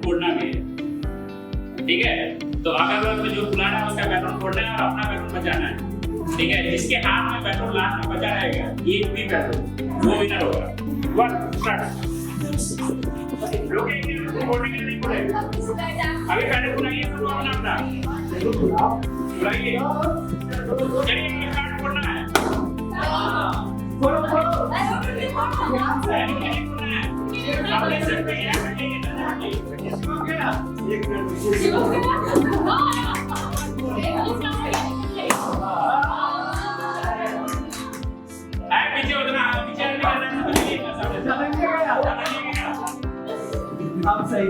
फोड़ना भी है, ठीक है। तो अगर जो बुलाना है उसका पैटर्न फोड़ना है और अपना पैटर्न बचाना है, ठीक है। जिसके हाथ में पैटर्न लास्ट में बचा रहेगा एक भी पैटर्न वो विनर होगा। 1 स्टार्ट। रुकेंगे फोड़ने के नहीं फोड़ेगा। अभी पहले बुलाइए तो अपना अपना बुलाइए। चलिए स्टार्ट फोड़ना है। फोड़ो आप देख सकते हैं पीछे उतना पीछे आप सही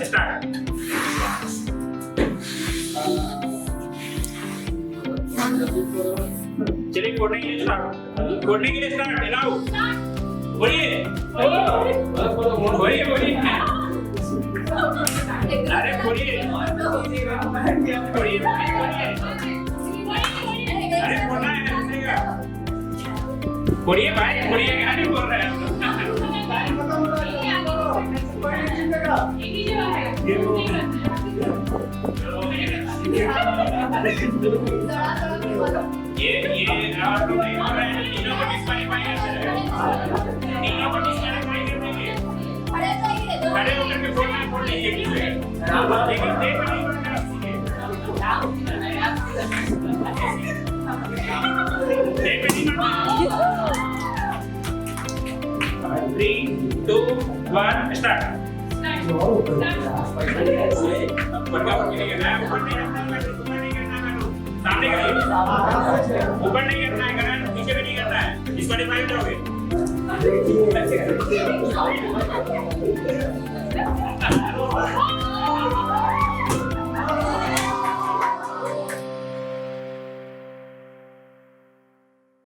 स्टार्ट। चलिए कोडिंग के लिए स्टार्ट। कोडिंग के लिए स्टार्ट। लाओ बोलिए बोलिए बोलिए। अरे बोलिए बोलिए अरे बोलना है बोलिए भाई बोलिए क्या नहीं बोल रहे हैं। ये आप लोग नहीं बोल रहे हैं। तीनों को डिस्क्वालीफाई करते हैं। तीनों को डिस्क्वालीफाई करते हैं। खड़े होकर के फोड़ लीजिए किसी लेकिन देख नहीं करना। 3 2 1 स्टार्ट। ऊपर का ऊपर नहीं करना है। ऊपर नहीं करना है। सामने करिए। ऊपर नहीं करना है। करना पीछे भी नहीं करना है। डिस्क्वालीफाई हो जाओगे।